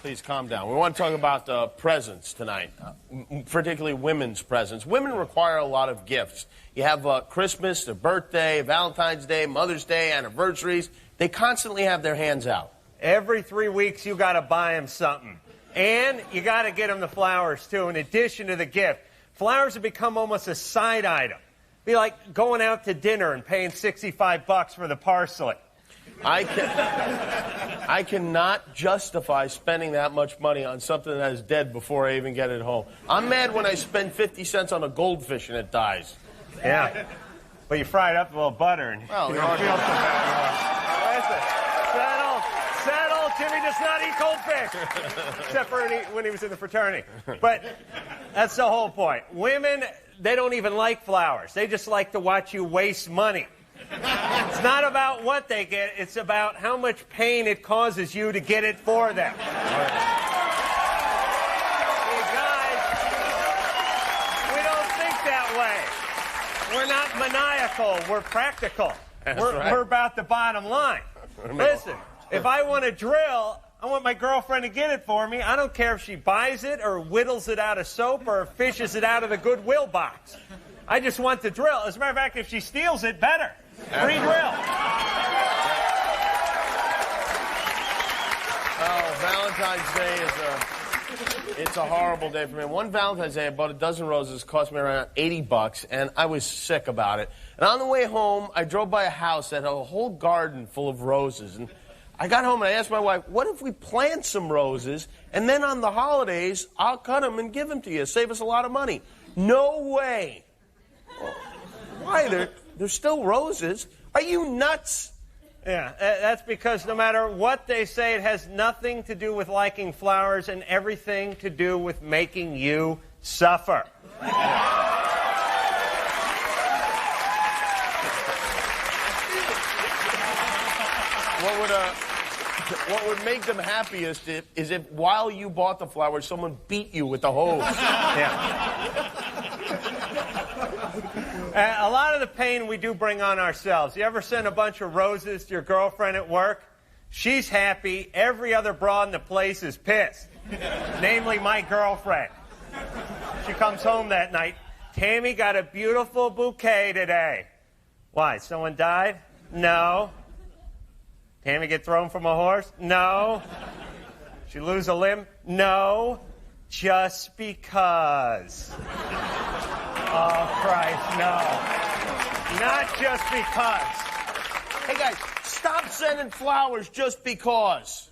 Please calm down. We want to talk about presents tonight, particularly women's presents. Women require a lot of gifts. You have Christmas, their birthday, Valentine's Day, Mother's Day, anniversaries. They constantly have their hands out. Every 3 weeks, you got to buy them something. And you got to get them the flowers, too, in addition to the gift. Flowers have become almost a side item. Be like going out to dinner and paying $65 for the parsley. I cannot justify spending that much money on something that is dead before I even get it home. I'm mad when I spend 50 cents on a goldfish and it dies. Yeah. But you fry it up with a little butter and you don't feel so bad. Listen, settle. Jimmy does not eat goldfish. Except for when he was in the fraternity. But that's the whole point. Women, they don't even like flowers. They just like to watch you waste money. It's not about what they get. It's about how much pain it causes you to get it for them. Hey, guys, we don't think that way. We're not maniacal. We're practical. We're about the bottom line. Listen, if I want to drill, I want my girlfriend to get it for me. I don't care if she buys it or whittles it out of soap or fishes it out of the Goodwill box. I just want the drill. As a matter of fact, if she steals it, better. Free drill. Oh, Valentine's Day it's a horrible day for me. One Valentine's Day, I bought a dozen roses. It cost me around $80, and I was sick about it. And on the way home, I drove by a house that had a whole garden full of roses. And I got home and I asked my wife, what if we plant some roses, and then on the holidays, I'll cut them and give them to you. Save us a lot of money. No way. Why? They're still roses. Are you nuts? Yeah, that's because no matter what they say, it has nothing to do with liking flowers and everything to do with making you suffer. What would make them happiest is if while you bought the flowers, someone beat you with the hose. Yeah. A lot of the pain we do bring on ourselves. You ever send a bunch of roses to your girlfriend at work? She's happy. Every other broad in the place is pissed. Namely, my girlfriend. She comes home that night. Tammy got a beautiful bouquet today. Why? Someone died? No. Tammy get thrown from a horse? No. She lose a limb? No. Just because. Oh, Christ, no. Not just because. Hey, guys, stop sending flowers just because.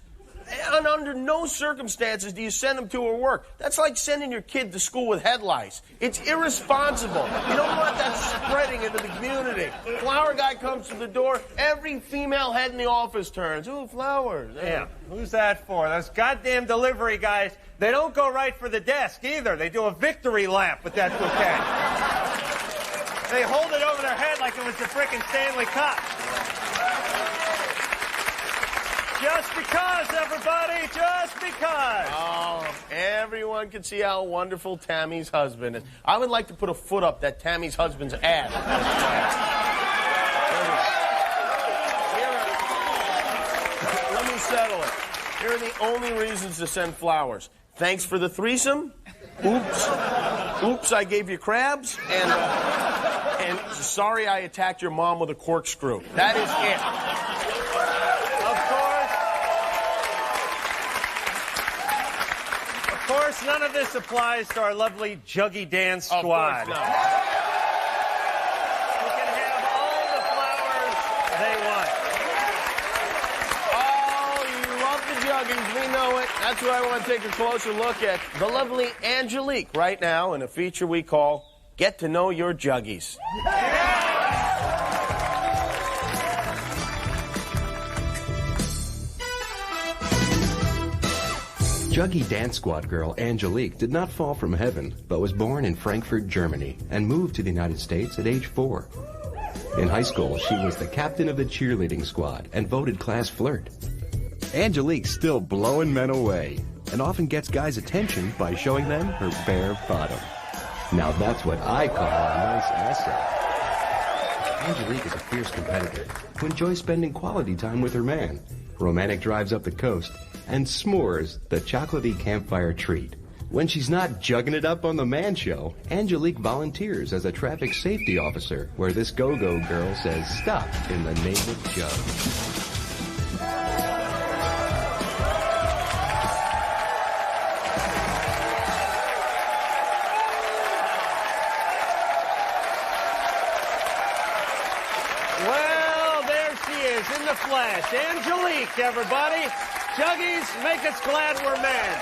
And under no circumstances do you send them to her work. That's like sending your kid to school with head lice. It's irresponsible. You don't want that spreading into the community. Flower guy comes to the door, every female head in the office turns. Ooh, flowers. Yeah, who's that for? Those goddamn delivery guys, they don't go right for the desk either. They do a victory lap with that bouquet. They hold it over their head like it was the frickin' Stanley Cup. Just because, everybody, just because. Oh, everyone can see how wonderful Tammy's husband is. I would like to put a foot up that Tammy's husband's ass. Let me settle it. Here are the only reasons to send flowers. Thanks for the threesome. Oops. oops, I gave you crabs, and sorry I attacked your mom with a corkscrew. That is it. Of course, none of this applies to our lovely Juggy Dance squad. Of course not. You can have all the flowers they want. Oh, you love the Juggies. We know it. That's why I want to take a closer look at the lovely Angelique right now in a feature we call Get to Know Your Juggies. Juggy Dance Squad girl Angelique did not fall from heaven, but was born in Frankfurt, Germany, and moved to the United States at age 4. In high school, she was the captain of the cheerleading squad and voted class flirt. Angelique's still blowing men away, and often gets guys' attention by showing them her bare bottom. Now that's what I call a nice asset. Angelique is a fierce competitor who enjoys spending quality time with her man, romantic drives up the coast, and s'mores, the chocolatey campfire treat. When she's not jugging it up on the Man Show, Angelique volunteers as a traffic safety officer, where this go-go girl says stop in the name of Jug. Well, there she is in the flesh. Angelique, everybody. Juggies, make us glad we're men.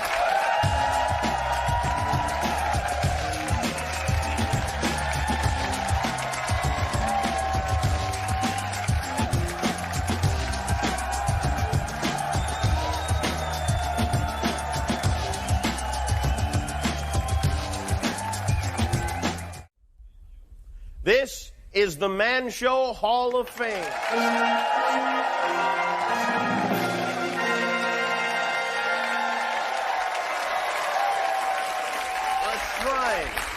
This is the Man Show Hall of Fame.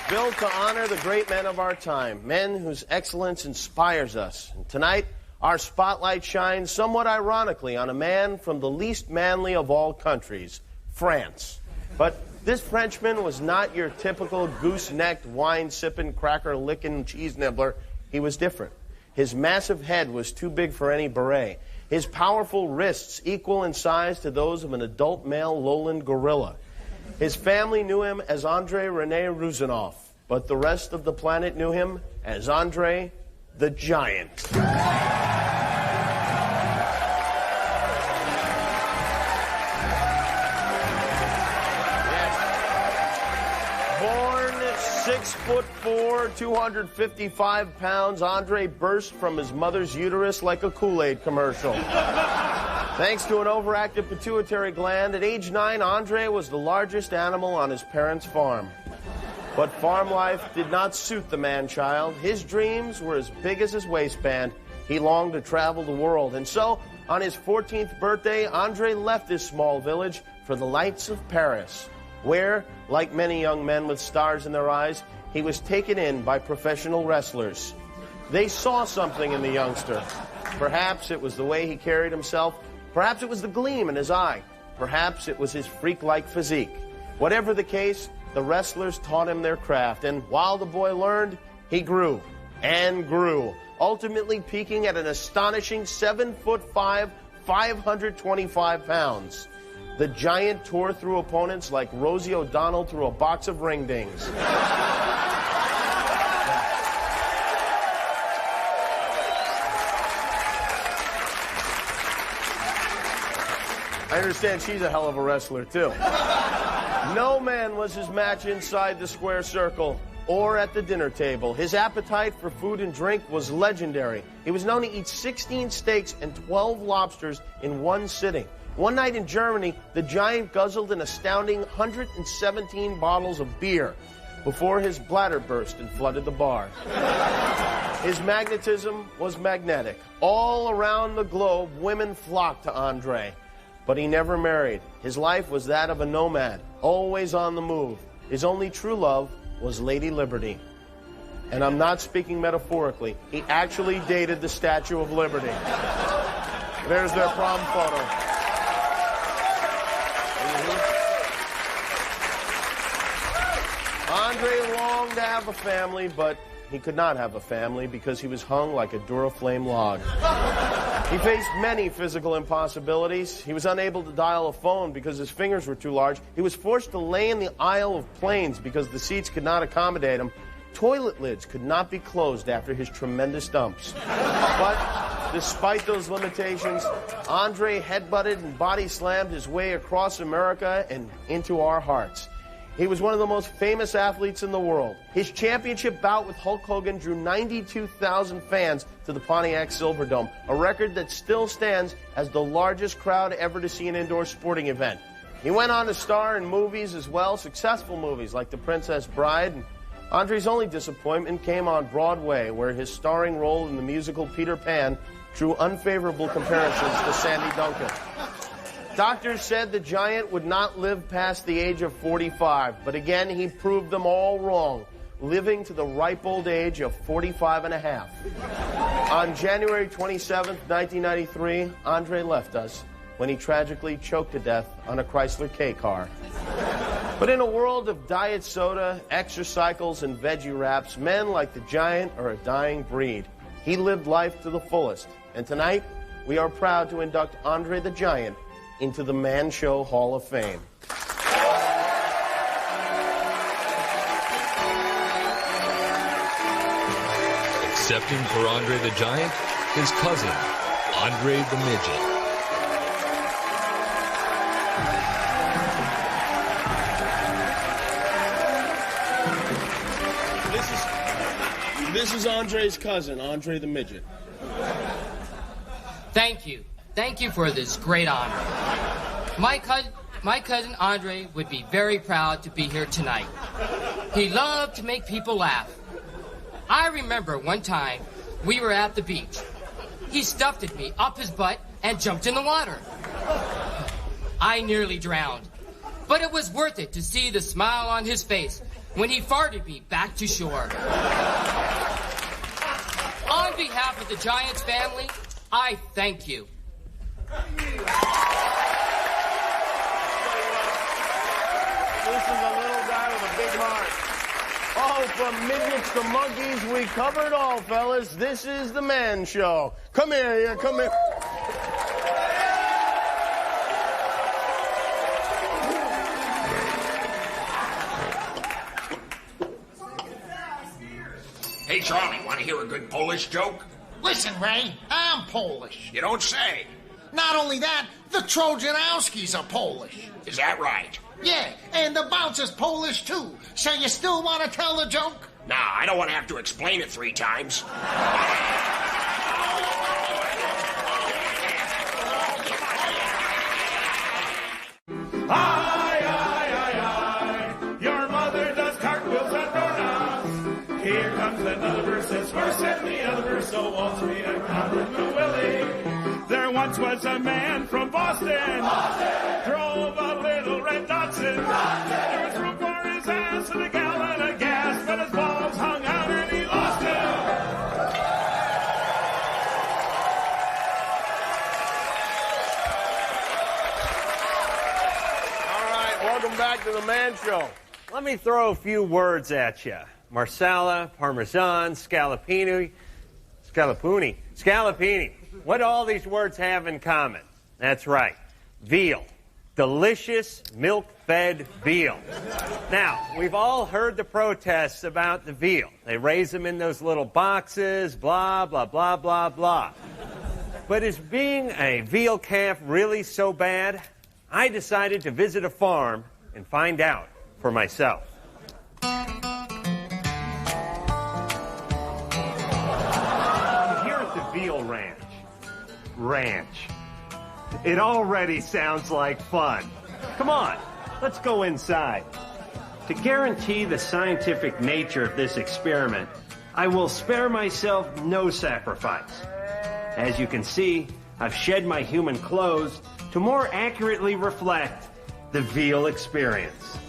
Built to honor the great men of our time, men whose excellence inspires us. And tonight, our spotlight shines somewhat ironically on a man from the least manly of all countries, France. But this Frenchman was not your typical goose-necked, wine-sipping, cracker-licking cheese nibbler. He was different. His massive head was too big for any beret. His powerful wrists equal in size to those of an adult male lowland gorilla. His family knew him as André René Rozanoff, but the rest of the planet knew him as André the Giant. Yes. Born 6'4", 255 pounds, André burst from his mother's uterus like a Kool-Aid commercial. Thanks to an overactive pituitary gland, at age 9, André was the largest animal on his parents' farm. But farm life did not suit the man-child. His dreams were as big as his waistband. He longed to travel the world. And so, on his 14th birthday, André left his small village for the lights of Paris, where, like many young men with stars in their eyes, he was taken in by professional wrestlers. They saw something in the youngster. Perhaps it was the way he carried himself. Perhaps it was the gleam in his eye. Perhaps it was his freak-like physique. Whatever the case, the wrestlers taught him their craft, and while the boy learned, he grew and grew, ultimately peaking at an astonishing 7'5", 525 pounds. The Giant tore through opponents like Rosie O'Donnell through a box of ring-dings. I understand she's a hell of a wrestler, too. No man was his match inside the square circle or at the dinner table. His appetite for food and drink was legendary. He was known to eat 16 steaks and 12 lobsters in one sitting. One night in Germany, the Giant guzzled an astounding 117 bottles of beer before his bladder burst and flooded the bar. His magnetism was magnetic. All around the globe, women flocked to André. But he never married. His life was that of a nomad, always on the move. His only true love was Lady Liberty. And I'm not speaking metaphorically. He actually dated the Statue of Liberty. There's their prom photo. Andre longed to have a family, but he could not have a family because he was hung like a Duraflame log. He faced many physical impossibilities. He was unable to dial a phone because his fingers were too large. He was forced to lay in the aisle of planes because the seats could not accommodate him. Toilet lids could not be closed after his tremendous dumps. But despite those limitations, Andre headbutted and body slammed his way across America and into our hearts. He was one of the most famous athletes in the world. His championship bout with Hulk Hogan drew 92,000 fans to the Pontiac Silverdome, a record that still stands as the largest crowd ever to see an indoor sporting event. He went on to star in movies as well, successful movies like The Princess Bride. And Andre's only disappointment came on Broadway, where his starring role in the musical Peter Pan drew unfavorable comparisons to Sandy Duncan. Doctors said the Giant would not live past the age of 45, but again, he proved them all wrong, living to the ripe old age of 45 and a half. On January 27th, 1993, Andre left us when he tragically choked to death on a Chrysler K car. But in a world of diet soda, exercycles, and veggie wraps, men like the Giant are a dying breed. He lived life to the fullest, and tonight, we are proud to induct Andre the Giant into the Man Show Hall of Fame. Accepting for Andre the Giant, his cousin, Andre the Midget. This is Andre's cousin, Andre the Midget. Thank you. Thank you for this great honor. My cousin Andre would be very proud to be here tonight. He loved to make people laugh. I remember one time we were at the beach. He stuffed at me up his butt and jumped in the water. I nearly drowned, but it was worth it to see the smile on his face when he farted me back to shore. On behalf of the Giants family, I thank you. This is a little guy with a big heart. Oh, from midgets to monkeys, we covered all, fellas. This is the Man Show. Come here, you. Come here. Hey, Charlie, want to hear a good Polish joke? Listen, Ray, I'm Polish. You don't say. Not only that, the Trojanowskis are Polish. Is that right? Yeah, and the bouncer's Polish, too. So you still want to tell the joke? Nah, I don't want to have to explain it 3 times. Your mother does cartwheels on doorknobs. Here comes another verse that's worse than the other verse, so waltz me a Conrad Willie. There once was a man from Boston. Drove a little red Datsun. There was room for his ass and a gallon of gas, but his balls hung out and he lost them. All right, welcome back to the Man Show. Let me throw a few words at you. Marsala, Parmesan, Scallopini. What do all these words have in common? That's right, veal. Delicious, milk-fed veal. Now, we've all heard the protests about the veal. They raise them in those little boxes, blah, blah, blah, blah, blah. But is being a veal calf really so bad? I decided to visit a farm and find out for myself. Here at the Veal Ranch. It already sounds like fun. Come on, let's go inside. To guarantee the scientific nature of this experiment, I will spare myself no sacrifice. As you can see, I've shed my human clothes to more accurately reflect the veal experience.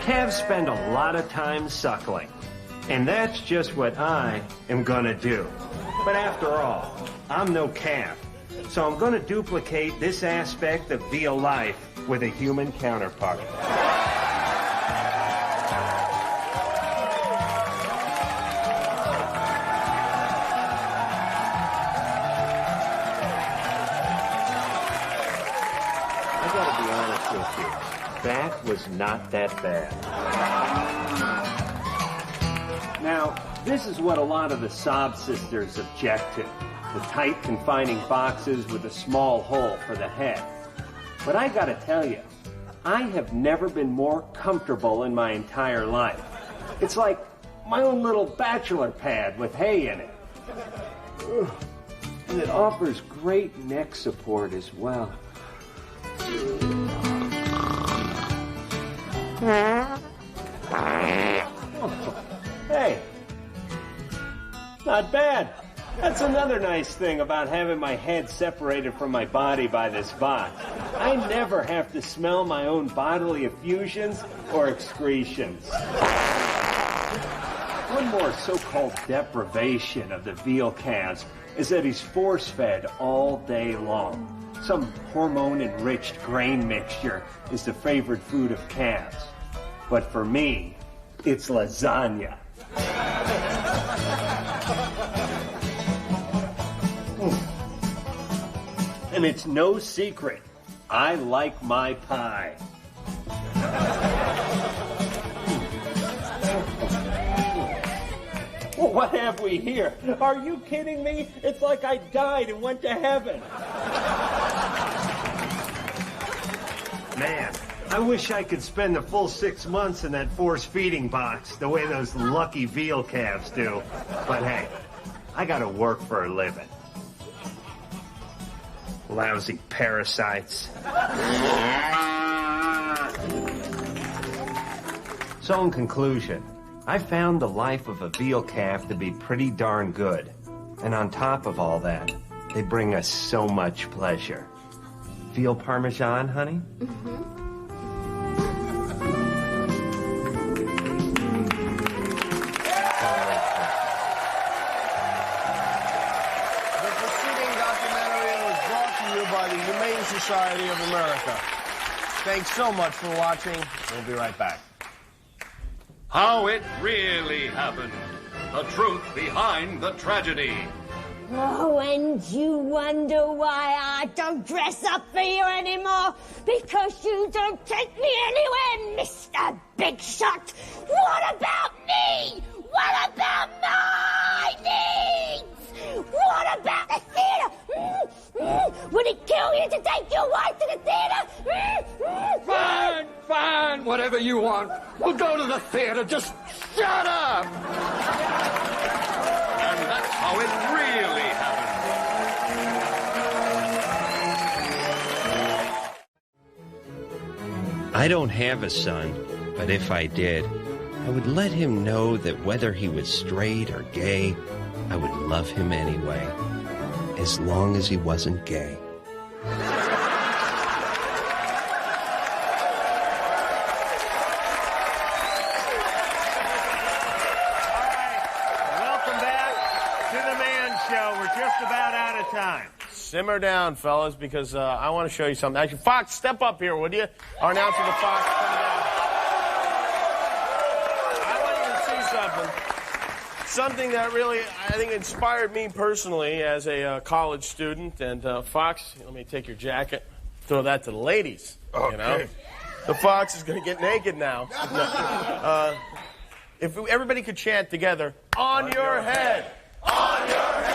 Calves spend a lot of time suckling, and that's just what I am gonna do. But after all, I'm no calf, so I'm gonna duplicate this aspect of veal life with a human counterpart. that was not that bad. Now, this is what a lot of the sob sisters object to. The tight, confining boxes with a small hole for the head. But I gotta tell you, I have never been more comfortable in my entire life. It's like my own little bachelor pad with hay in it. Ugh. And it offers great neck support as well. Hey, not bad. That's another nice thing about having my head separated from my body by this box. I never have to smell my own bodily effusions or excretions. One more so-called deprivation of the veal calves is that he's force-fed all day long. Some hormone-enriched grain mixture is the favorite food of calves. But for me, it's lasagna. And it's no secret, I like my pie. Well, what have we here? Are you kidding me? It's like I died and went to heaven. Man, I wish I could spend the full 6 months in that force-feeding box the way those lucky veal calves do. But hey, I gotta work for a living. Lousy parasites. So in conclusion, I found the life of a veal calf to be pretty darn good. And on top of all that, they bring us so much pleasure. Veal Parmesan, honey? Mm-hmm. By the Humane Society of America. Thanks so much for watching. We'll be right back. How it really happened. The truth behind the tragedy. Oh, and you wonder why I don't dress up for you anymore? Because you don't take me anywhere, Mr. Big Shot. What about me? What about my needs? What about the theater? Would it kill you to take your wife to the theater? Fine, fine, whatever you want. We'll go to the theater. Just shut up. And that's how it really happened. I don't have a son, but if I did, I would let him know that whether he was straight or gay, I would love him anyway, as long as he wasn't gay. Time. Simmer down, fellas, because I want to show you something. Actually, Fox, step up here, would you? Our announcer, the Fox, come down. I want you to see something. Something that really, I think, inspired me personally as a college student. And Fox, let me take your jacket, throw that to the ladies. Okay. You know? The Fox is going to get naked now. If everybody could chant together, on your head, on your head.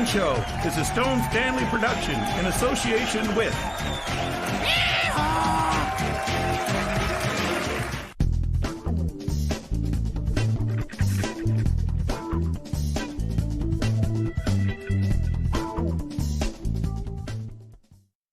Show is a Stone Stanley production in association with